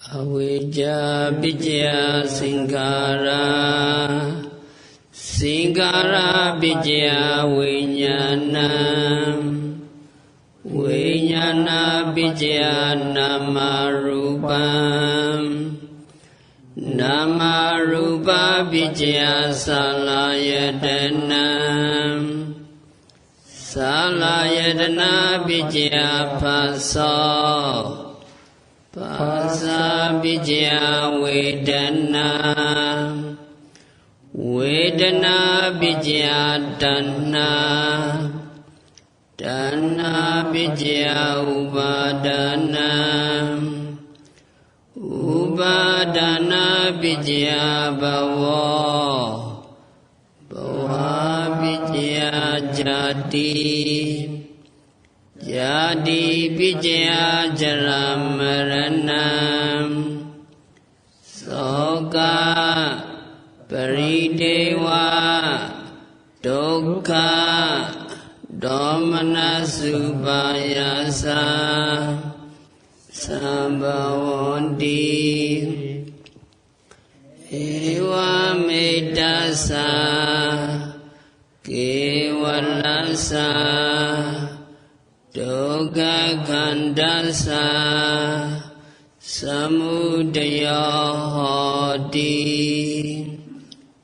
Avijja Vijaya Singara Singara Vijaya Vijnanam Vijnana Vijaya Namarupam Namarupa Vijaya Salayadanam Salayadana Vijaya Pasa Pasa Vijaya Vedana Vedana Vijaya Dana Dana Vijaya Upadana Upadana Vijaya Bhava Bhava Vijaya Jati Jadi Vijaya Jaramaranam Soka Paridewa Dukkha Domana Subayasa Sambhavanti Ewa Medasa Kevalasa Dukkha Khandasa Samudaya Hoti.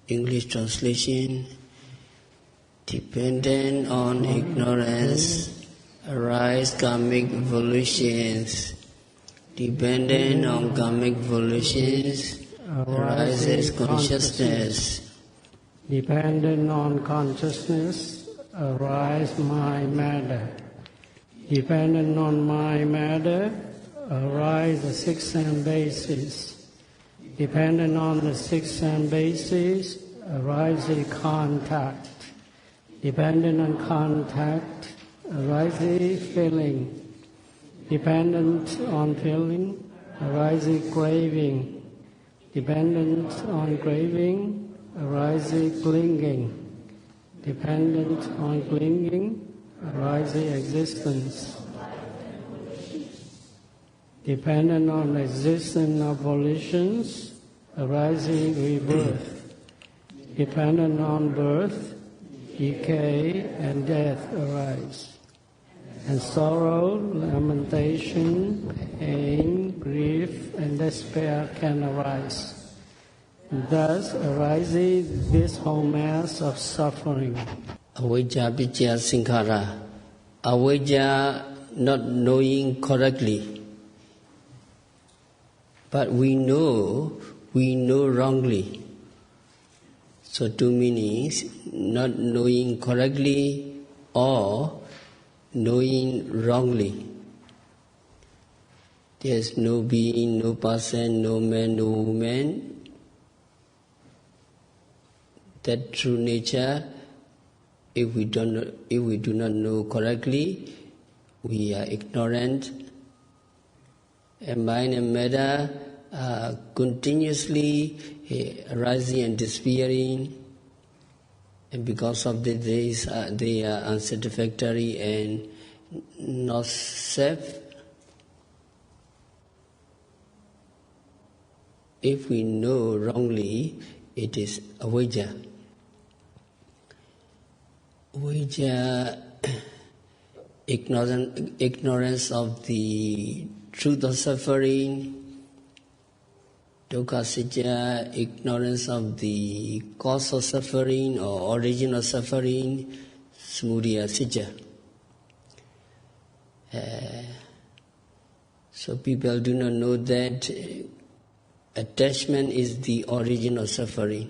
English translation. Dependent on ignorance arise karmic evolutions. Dependent on karmic evolutions arises consciousness. Dependent on consciousness arise my matter. Dependent on my matter arise the six sense bases. Dependent on the six sense bases arise the contact. Dependent on contact arise the feeling. Dependent on feeling arise the craving. Dependent on craving arise the clinging. Dependent on clinging arise the existence. Dependent on existence of volitions arise the rebirth. Dependent on birth, decay and death arise. And sorrow, lamentation, pain, grief and despair can arise. Thus arises this whole mass of suffering. Avijja Vijaya Sankhara. Avijja, not knowing correctly. But we know wrongly. So two meanings, not knowing correctly or knowing wrongly. There's no being, no person, no man, no woman. That true nature, if we do not know correctly, we are ignorant. And mind and matter are continuously arising and disappearing, and because of this, they are unsatisfactory and not safe. If we know wrongly, it is avijja. Avijja, ignorance of the truth of suffering. Dukkha Sitya, ignorance of the cause of suffering or origin of suffering. Samudaya Sitya. So people do not know that attachment is the origin of suffering.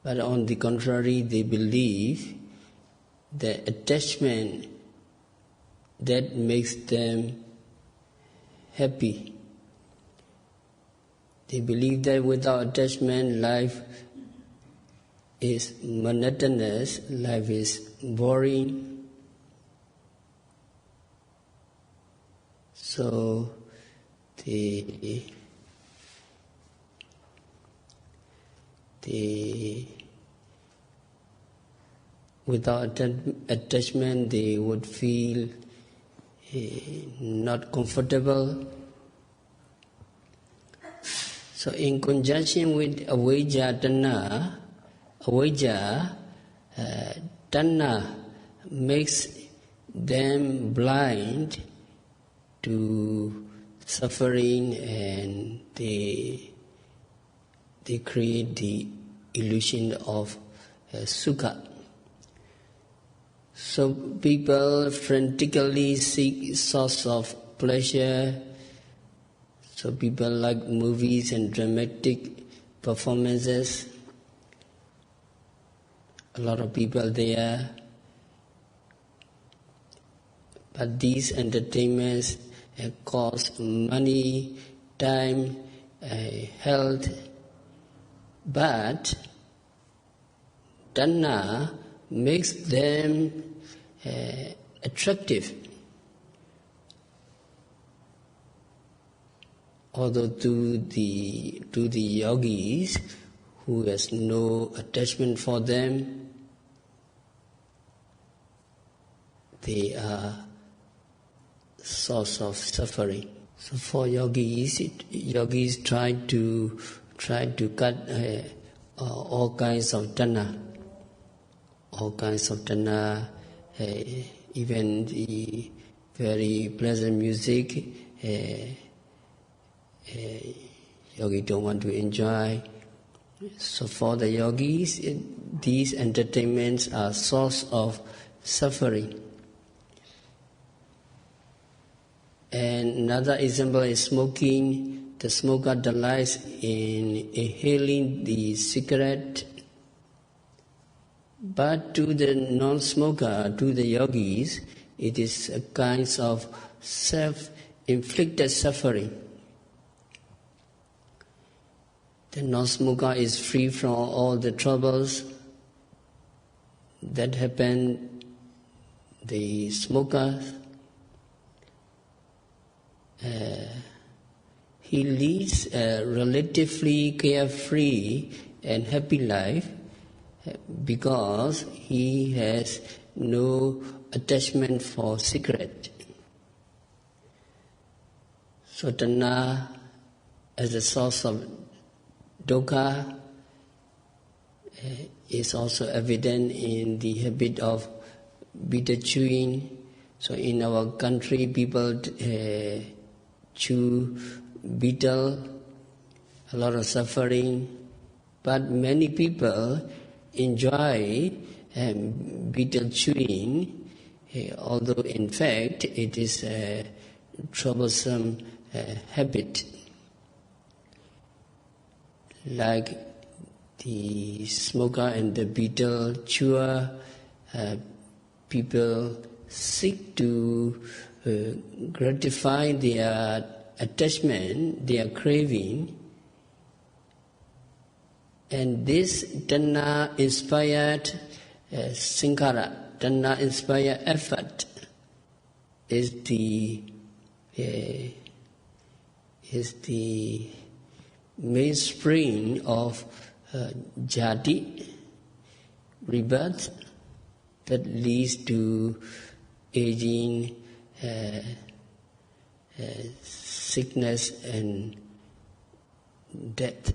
But on the contrary, they believe that attachment that makes them happy. They believe that without attachment, life is monotonous, life is boring. So without attachment, they would feel not comfortable, So in conjunction with avijja tanna, tanna makes them blind to suffering, and they create the illusion of sukha. So people frantically seek source of pleasure. So people like movies and dramatic performances. A lot of people there. But these entertainments cost money, time, health. But tanna makes them attractive. Although to the yogis who has no attachment for them, they are source of suffering. So for yogis try to cut all kinds of tanna. Even the very pleasant music, yogi don't want to enjoy. So for the yogis, these entertainments are source of suffering. And another example is smoking. The smoker delights in inhaling the cigarette. But to the non-smoker, to the yogis, it is a kind of self-inflicted suffering. The non-smoker is free from all the troubles that happen. The smoker, he leads a relatively carefree and happy life because he has no attachment for cigarette. So tanna as a source of dukkha is also evident in the habit of bitter chewing. So in our country, people chew betel, a lot of suffering, but many people enjoy betel chewing, although in fact it is a troublesome habit. Like the smoker and the betel chewer, people seek to gratify their attachment, their craving, and this tanna inspired sankhara, tanna inspired effort is the mainspring of jati, rebirth, that leads to aging, sickness and death.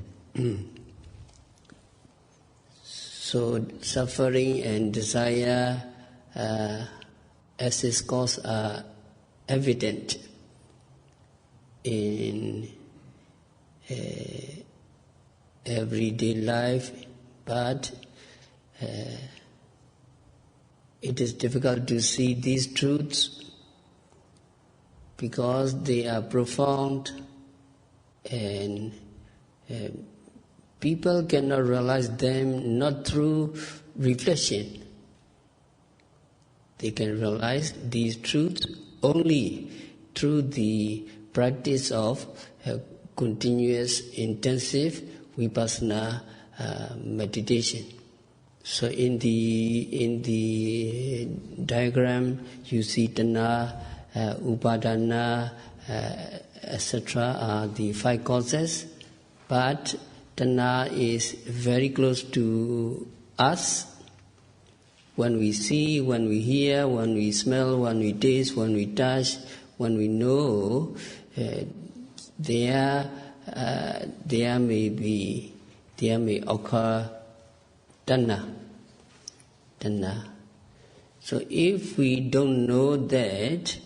So suffering and desire as its cause are evident in everyday life, but it is difficult to see these truths because they are profound, and people cannot realize them not through reflection. They can realize these truths only through the practice of continuous, intensive vipassana meditation. So in the diagram, you see tanna, upadana, etc. are the 5 causes, but tanna is very close to us. When we see, when we hear, when we smell, when we taste, when we touch, when we know, their there may occur Dhamma. So if we don't know that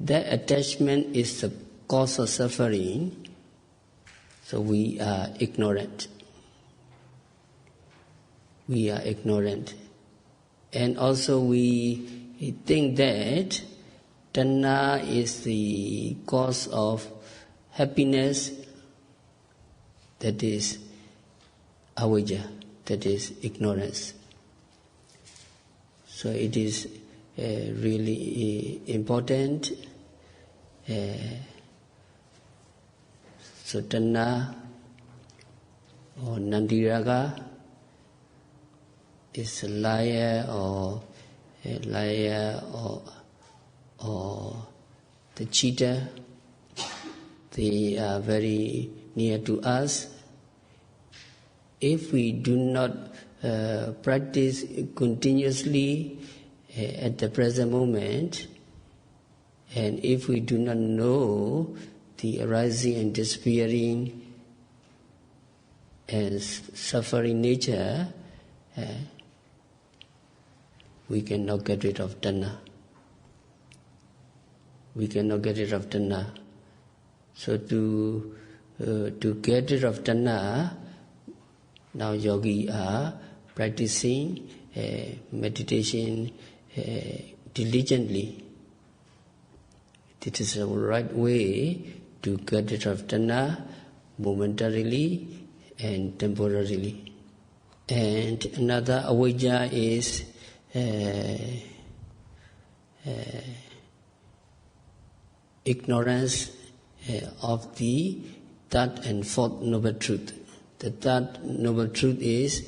attachment is the cause of suffering, so we are ignorant. And also we think that Dhamma is the cause of happiness, that is avijja, that is ignorance. So it is really important. So Dhamma or Nandiraga is a liar or the cheater. They are very near to us. If we do not practice continuously at the present moment, and if we do not know the arising and disappearing and suffering nature, we cannot get rid of Dhamma. So to get rid of Dhamma, now yogis are practicing meditation diligently. This is the right way to get rid of Dhamma momentarily and temporarily. And another avijja is ignorance of the third and fourth noble truth. The third noble truth is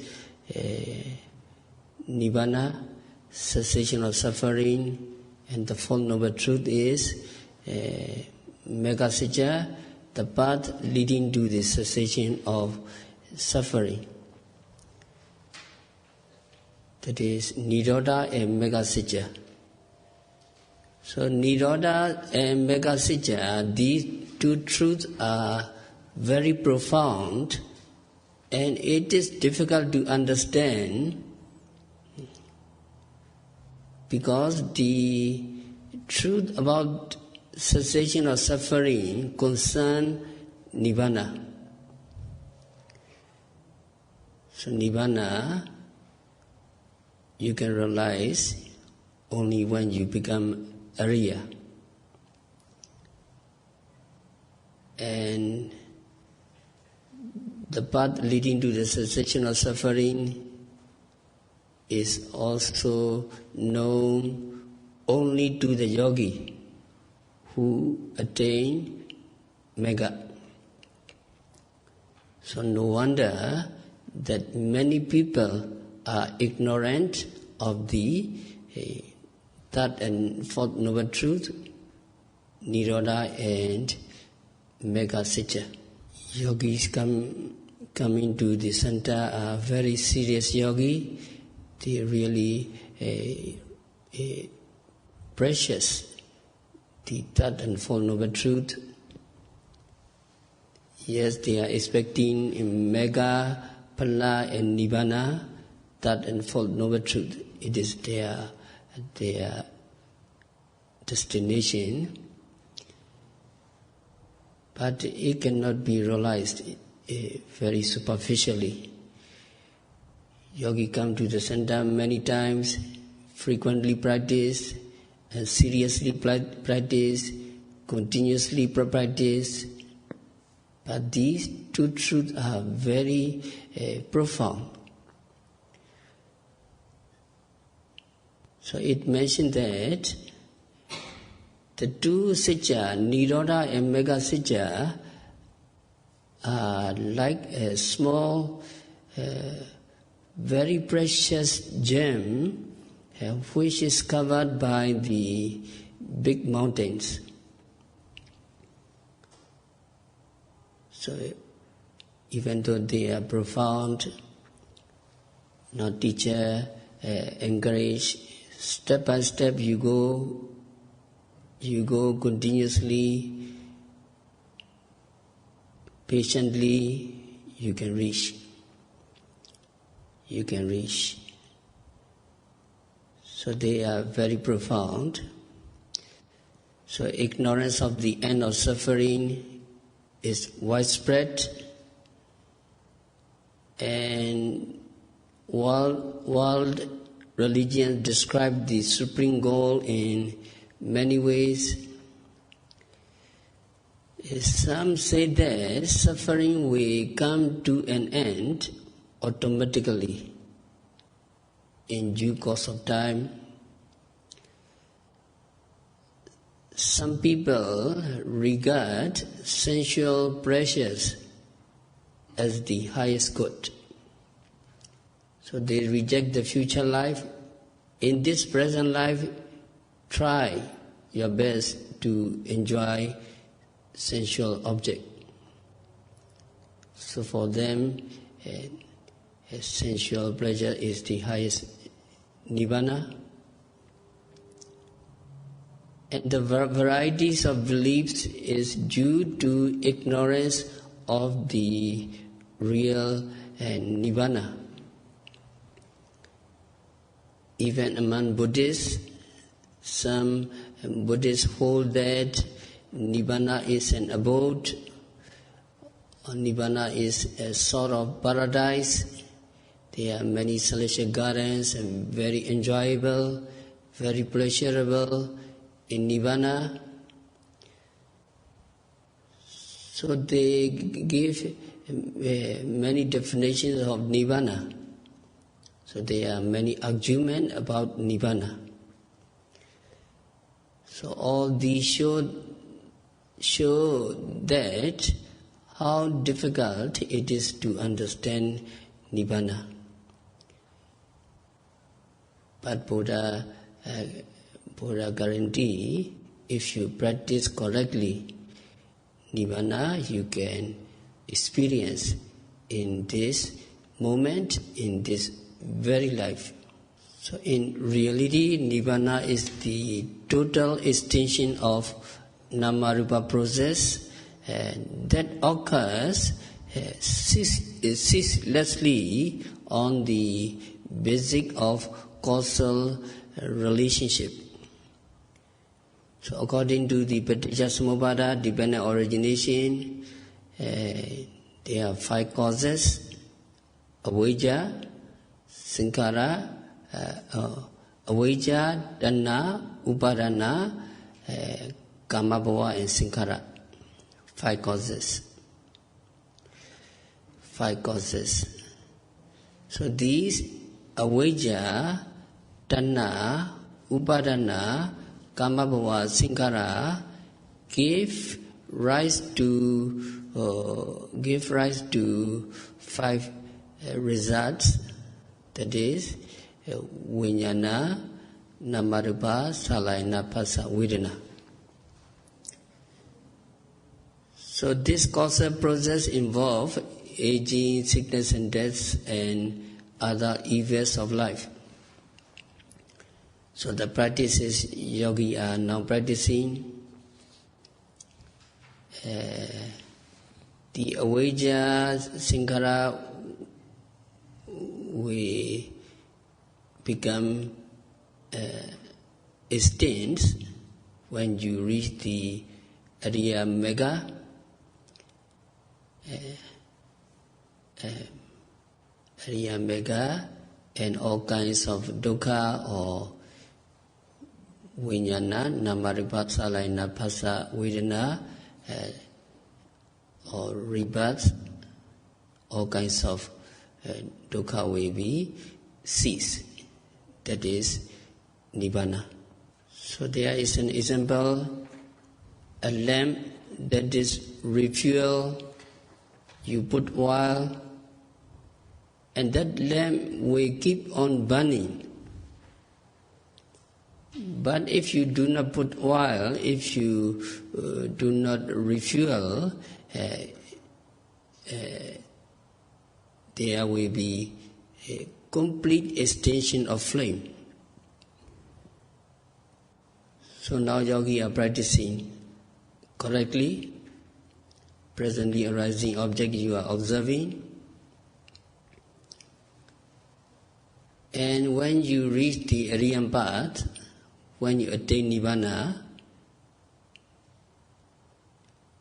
nibbana, cessation of suffering, and the fourth noble truth is megha-sicca, the path leading to the cessation of suffering. That is Nirodha and Megha-sicca. So Nirodha and Megha-sicca, these two truths are very profound, and it is difficult to understand because the truth about cessation of suffering concerns Nibbana. So Nibbana you can realize only when you become Arya. And the path leading to the cessation of suffering is also known only to the yogi who attain Megha. So no wonder that many people are ignorant of the third and fourth noble truth, Nirodha and Megha-sicca. Yogis come into the center are very serious yogi. They really precious the third and fourth noble truth. Yes, they are expecting Megha, Phala and Nibbana, third and fourth noble truth. It is their destination, but it cannot be realized very superficially. Yogi come to the center many times, frequently practice, and seriously practice, continuously practice. But these two truths are very profound. So it mentioned that the two sicca, Nirodha and Megha-sicca, are like a small, very precious gem which is covered by the big mountains. So even though they are profound, now teacher encourage, step by step you go continuously, patiently you can reach. You can reach. So they are very profound. So ignorance of the end of suffering is widespread, and world religions describe the supreme goal in many ways. Some say that suffering will come to an end automatically in due course of time. Some people regard sensual pleasures as the highest good. So they reject the future life. In this present life, try your best to enjoy sensual object. So for them, sensual pleasure is the highest nibbana. And the varieties of beliefs is due to ignorance of the real nibbana. Even among Buddhists, some Buddhists hold that nibbana is an abode, or nibbana is a sort of paradise. There are many celestial gardens and very enjoyable, very pleasurable in nibbana. So they give many definitions of nibbana. So there are many arguments about nibbana. So all these show that how difficult it is to understand nibbana. But Buddha guarantee, if you practice correctly, nibbana you can experience in this moment, in this very life. So in reality, nibbana is the total extinction of nama-rupa process that occurs ceaselessly on the basis of causal relationship. So according to the Paticca-Samuppada, dependent origination, there are 5 causes: avijja, sankhara, avijja, dhanna, upadana, kamabhava and sankhara. 5 causes. 5 causes. So these avijja, dhanna, upadana, kamabhava, sankhara give rise to 5 results. That is, vijnana, namarupa, salayana, phassa, vedana. So this causal process involves aging, sickness and death and other evils of life. So the practices yogi are now practicing. The avijja, sankhara will become extinct when you reach the Ariya Mega. Ariya Mega, and all kinds of dukkha or vijnana, namarupa, salayana, phassa, vedana, or rebirth, all kinds of dukkha will be ceased. That is nibbana. So there is an example: a lamp that is refueled. You put oil, and that lamp will keep on burning. But if you do not put oil, if you do not refuel, there will be a complete extinction of flame. So now yogi are practicing correctly. presently arising object you are observing. And when you reach the Aryan path, when you attain Nibbana,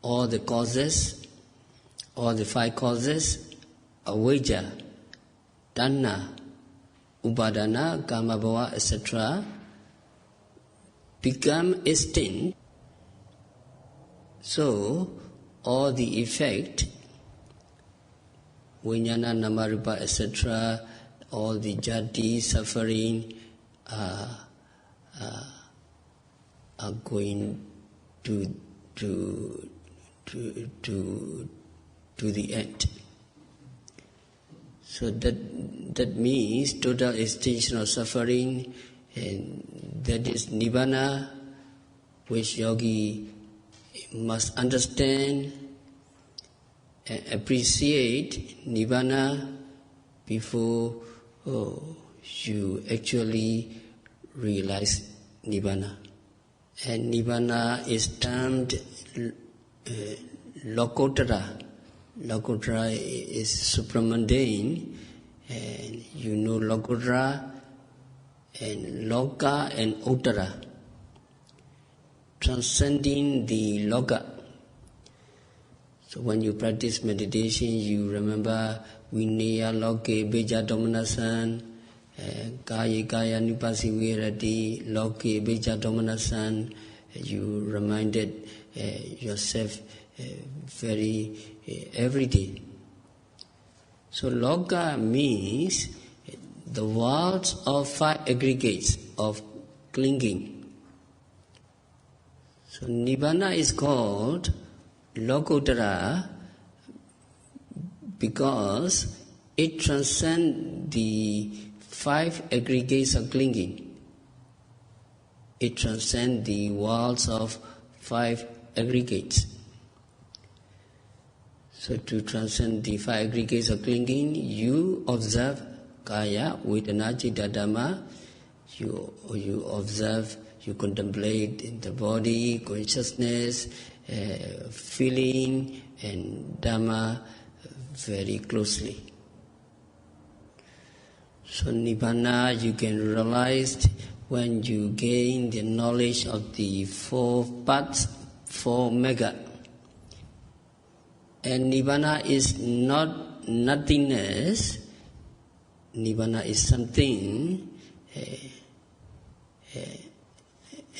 all the causes, all the 5 causes, avijja, tanha, upadana, kamabhava, etc., become extinct. So, all the effect, vijnana, namarupa, etc., all the jati, suffering, are going to the end. So that means total extinction of suffering, and that is Nibbana, which yogi must understand and appreciate Nibbana before you actually realize Nibbana. And Nibbana is termed Lokotara. Lokotara is supramundane, and you know Lokotara and Loka and Uttara, transcending the Loka. So when you practice meditation, you remember Vinaya Loke Beja Domanasan, Kaya Kaya Nipasi Virati, Loke Beja Domanasan. You reminded yourself every day. So Loka means the worlds of 5 aggregates of clinging. So Nibbana is called Lokotara because it transcends the 5 aggregates of clinging. It transcends the worlds of 5 aggregates. So to transcend the 5 aggregates of clinging, you observe Kaya, Vedana, Citta, Dhamma. You observe, you contemplate the body, consciousness, feeling, and Dhamma very closely. So Nibbana you can realize when you gain the knowledge of the 4 parts, 4 mega. And Nibbana is not nothingness. Nibbana is something,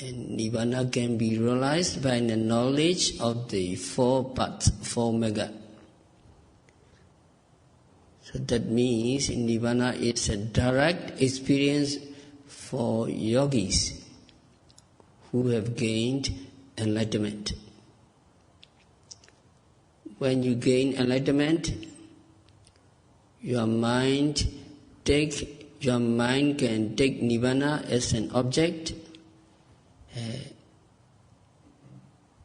and Nibbana can be realized by the knowledge of the 4 parts, 4 mega. So that means Nibbana is a direct experience for yogis who have gained enlightenment. When you gain enlightenment, your mind can take Nibbana as an object.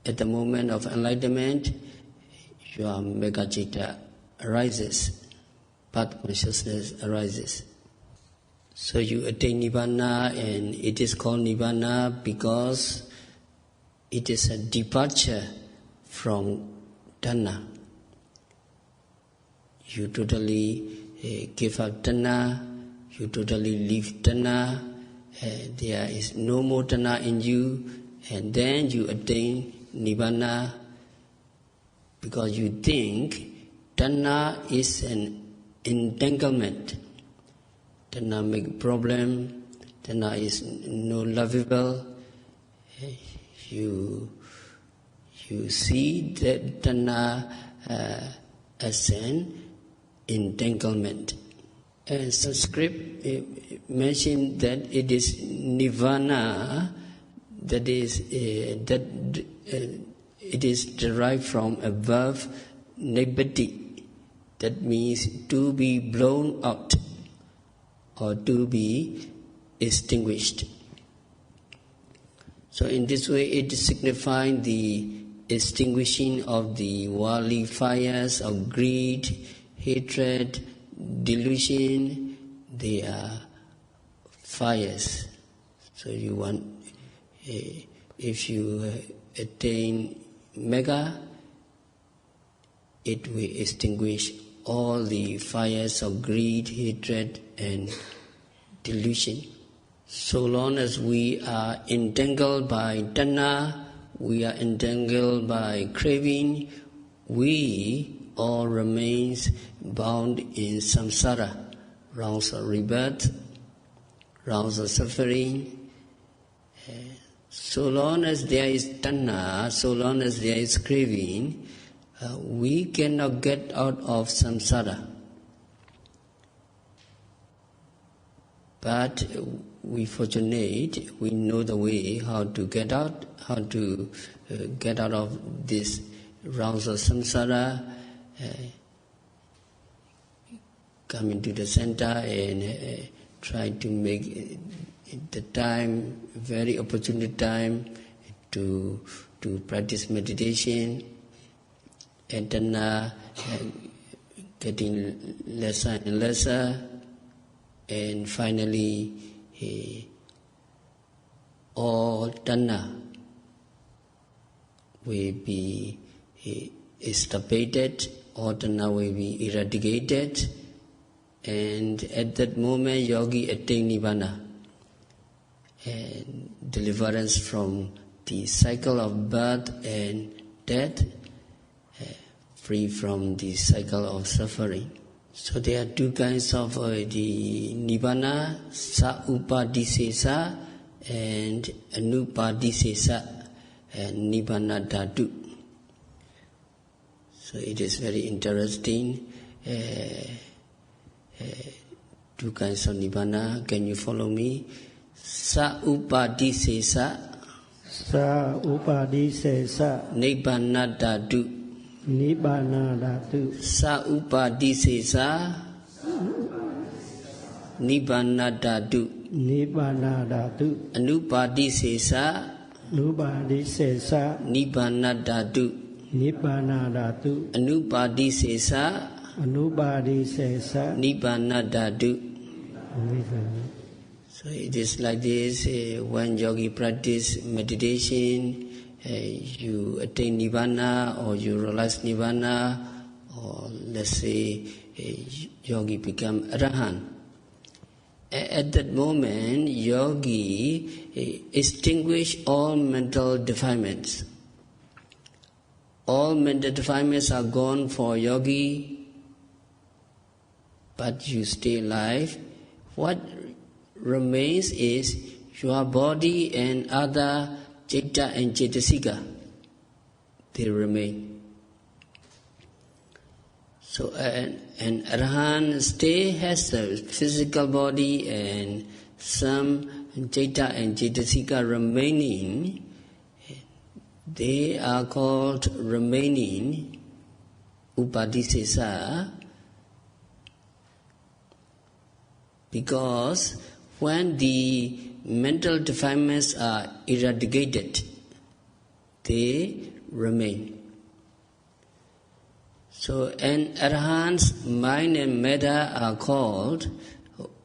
At the moment of enlightenment, your Megacita arises, path consciousness arises. So you attain Nibbana, and it is called Nibbana because it is a departure from tanha. You totally give up tanha, you totally leave tanha, there is no more tanha in you, and then you attain Nibbana because you think tanha is an entanglement. Tanha make problem, tanha is no lovable. You see that tanha as an entanglement. And Sanskrit mentioned that it is nirvana, that is it is derived from a verb nibbati, that means to be blown out or to be extinguished. So in this way it signifies the extinguishing of the worldly fires of greed, hatred, delusion. They are fires. So you want, if you attain mega, it will extinguish all the fires of greed, hatred, and delusion. So long as we are entangled by Dhamma, we are entangled by craving, we all remains bound in samsara, rounds of rebirth, rounds of suffering. So long as there is Dhamma, so long as there is craving, we cannot get out of samsara. But we fortunate, we know the way how to get out, of this rounds of samsara, come into the center and try to make the time, very opportune time to practice meditation, and then getting lesser and lesser, and finally all Dhamma will be extirpated, all Dhamma will be eradicated, and at that moment yogi attain Nibbana, and deliverance from the cycle of birth and death, free from the cycle of suffering. So there are two kinds of the Nibbana, Sa-upadisesa and Anupadisesa, and Nibbana Dhatu. So it is very interesting. Two kinds of Nibbana. Can you follow me? Sa-upadisesa, Sa-upadisesa, Nibbana Dhatu. Nibbana Dhatu. Sa-upadisesa, Nibbana Dhatu. Nibbana Dhatu. Anupadisesa, Nupadisesa, Nibbana Dhatu. Nibbana Dhatu. Anupadisesa, Anupadisesa, Nibbana Dhatu. So it is like this, when yogi practice meditation, you attain Nibbana, or you realize Nibbana, or let's say yogi become Arahant. At that moment, yogi extinguish all mental defilements. All mental defilements are gone for yogi, but you stay alive. What remains is your body and other Citta and Cetasika, they remain. So an Arahant still has the physical body and some Citta and Cetasika remaining. They are called remaining Upadisesa, because when the mental defilements are eradicated, they remain. So an Arahant's mind and matter are called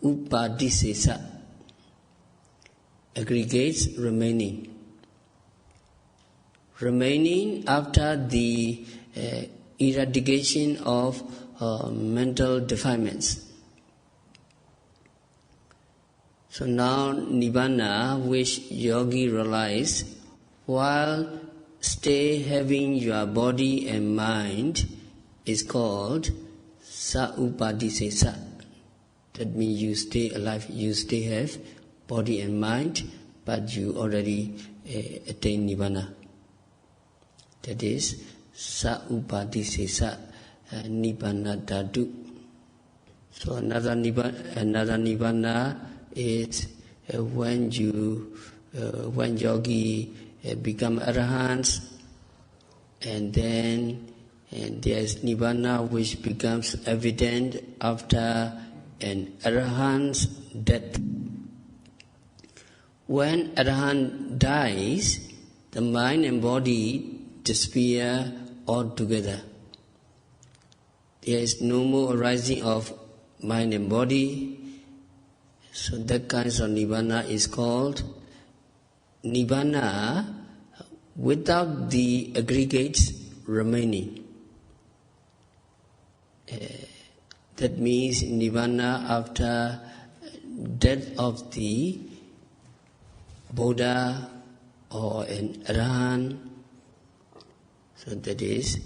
Upadisesa, aggregates remaining. Remaining after the eradication of mental defilements. So now Nibbana, which yogi realize, while stay having your body and mind, is called Sa-upadisesa. That means you stay alive, you still have body and mind, but you already attain Nibbana. That is Sa-upadisesa, Nibbana Dhatu. So another Nibbana is when yogi become Arahants, and then there is Nibbana which becomes evident after an Arahant's death. When Arahant dies, the mind and body disappear altogether. There is no more arising of mind and body. So that kind of Nibbana is called Nibbana without the aggregates remaining. That means Nibbana after death of the Buddha or an Arahant. So that is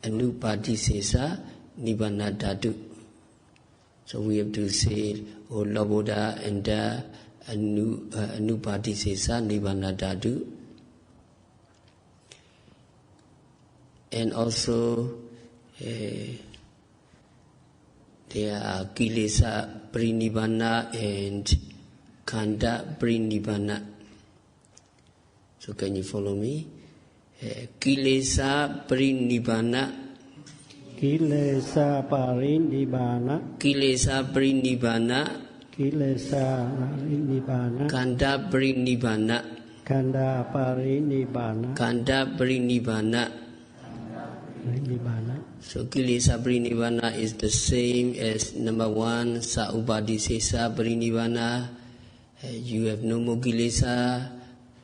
Anupadisesa Nibbana Dhatu. So we have to say, O Lord Buddha, and Anupadisesa Nibbana Dhatu. And also there are Kilesa Parinibbana and Khandha Parinibbana. So can you follow me? Kilesa Parinibbana. Kilesa Parinibbana. Kilesa Parinibbana. Kilesa Parinibbana. Khandha Parinibbana. Khandha Parinibbana. Khandha Parinibbana. So Kilesa Parinibbana is the same as number 1, Sa-upadisesa Parinibbana. You have no more Kilesa,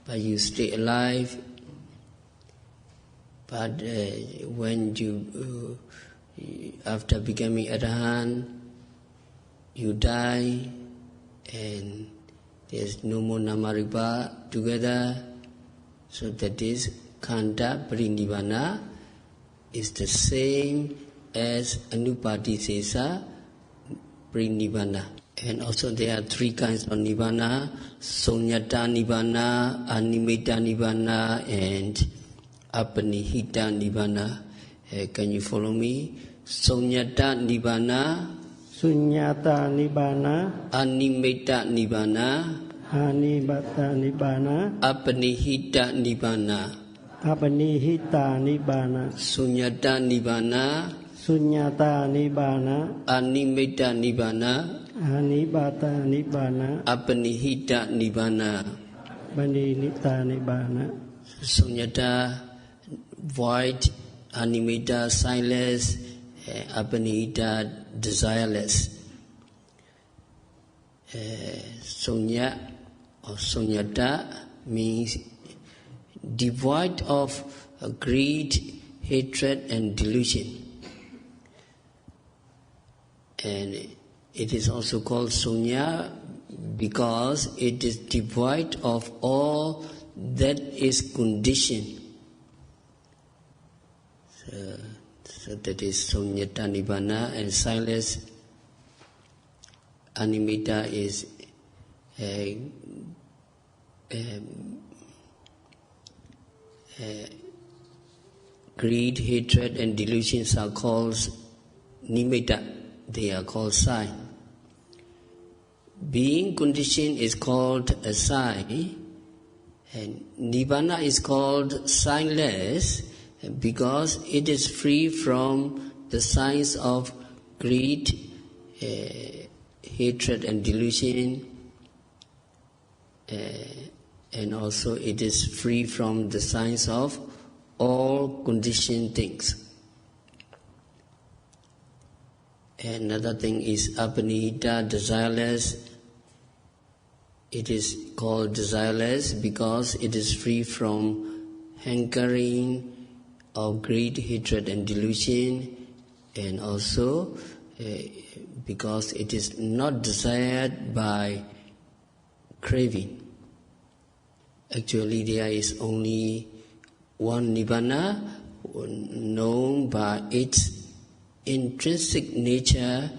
but you stay alive. But when you, after becoming Arahant, you die and there's no more Namaripa together. So that is Khandha Parinibbana is the same as Anupadisesa Parinibbana. And also there are 3 kinds of Nibbana: Sunyata Nibbana, Animita Nibbana, and Apanihita Nibbana. Can you follow me? Sunyata Nibbana, Sunyata Nibbana, Animita Nibbana, Animata Nibbana, Apanihita Nibbana. Apanihita Nibbana, Sunyata Nibbana, Sunyata Nibbana, Animita Nibbana, Anibata Nibbana, Apanihita Nibbana. Banilita Nibbana. Sunyata, void; Animita, sightless; Apanihita, desireless. Sunya or Sunyata means devoid of greed, hatred and delusion. And it is also called Sunya because it is devoid of all that is conditioned. So that is Sunyata Nibbana. And silence, Animita is greed, hatred and delusions are called nimitta. They are called sign. Being conditioned is called a sign, and Nibbana is called signless because it is free from the signs of greed, hatred and delusion, and also it is free from the signs of all conditioned things. Another thing is Apanihita, desireless. It is called desireless because it is free from hankering of greed, hatred and delusion, and also because it is not desired by craving. Actually, there is only one Nibbana known by its intrinsic nature,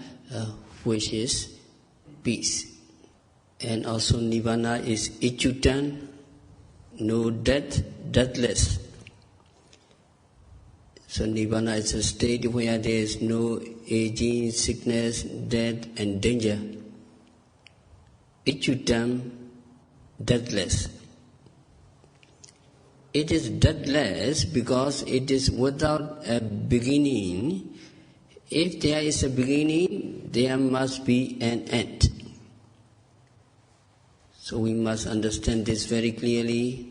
which is peace. And also Nibbana is Ichutan, no death, deathless. So Nibbana is a state where there is no aging, sickness, death and danger. Ichutam, deathless. It is deathless because it is without a beginning. If there is a beginning, there must be an end. So we must understand this very clearly.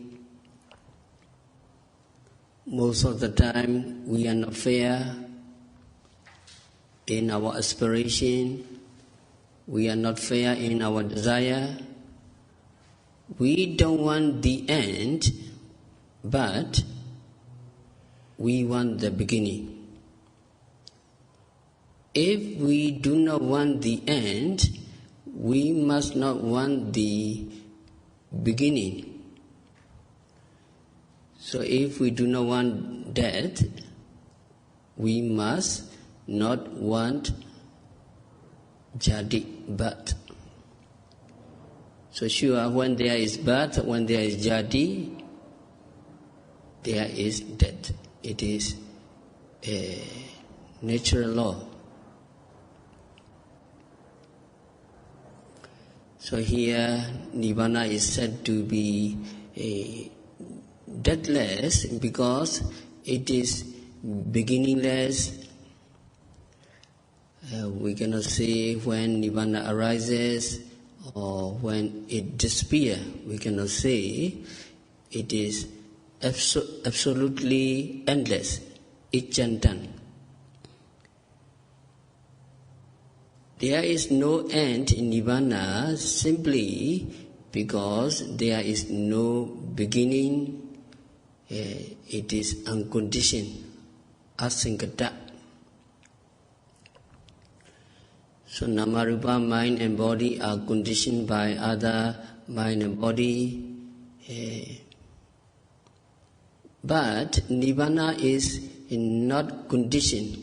Most of the time we are not fair in our aspiration. We are not fair in our desire. We don't want the end, but we want the beginning. if we do not want the end, we must not want the beginning. So if we do not want death, we must not want jadi, birth. So sure, when there is birth, when there is jadi, there is death. It is a natural law. So here, Nibbana is said to be deathless because it is beginningless. We cannot say when Nibbana arises or when it disappears. We cannot say it is absolutely endless, Chanting. There is no end in Nibbana simply because there is no beginning. It is unconditioned, asingkata. So Namarupa, mind and body are conditioned by other mind and body. But Nibbana is not conditioned.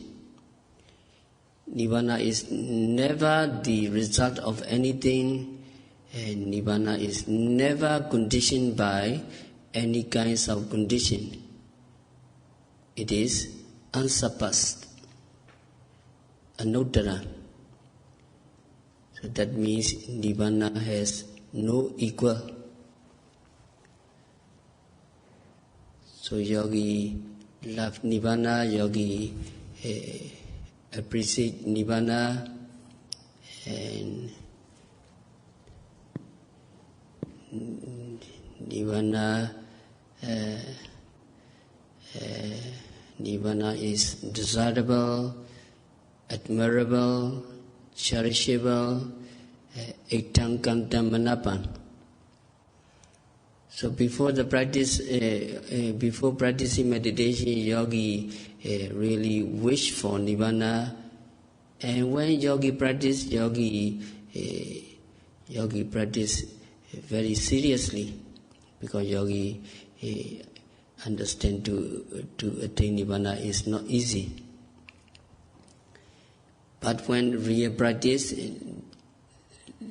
Nibbana is never the result of anything. Nibbana is never conditioned by any kinds of condition. It is unsurpassed, anuttara. So that means Nibbana has no equal. So yogi love Nibbana, yogi appreciate Nibbana, and Nibbana is desirable, admirable, cherishable, ektankantamanapan. So before the practice, before practicing meditation, yogi really wish for Nibbana, and when yogi practice, yogi practice very seriously, because yogi understand to attain Nibbana is not easy. But when real practice,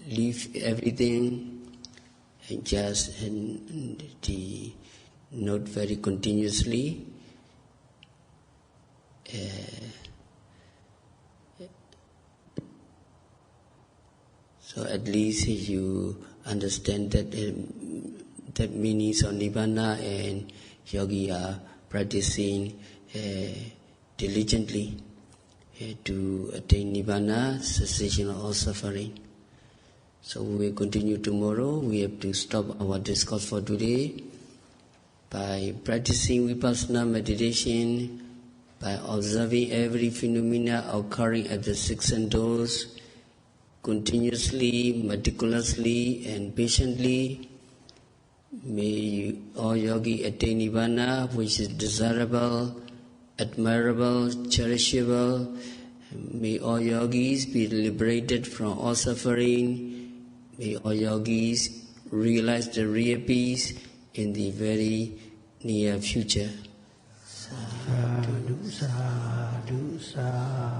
leave everything and just not very continuously, so at least you understand that that meanings of Nibbana, and yogi are practicing diligently to attain Nibbana, cessation of all suffering. So we will continue tomorrow. We have to stop our discourse for today by practicing Vipassana meditation, by observing every phenomena occurring at the six senses, continuously, meticulously and patiently. May all yogi attain Nibbana, which is desirable, admirable, cherishable. May all yogis be liberated from all suffering. May all yogis realize the real peace in the very near future. Sadhu, sadhu, sadhu.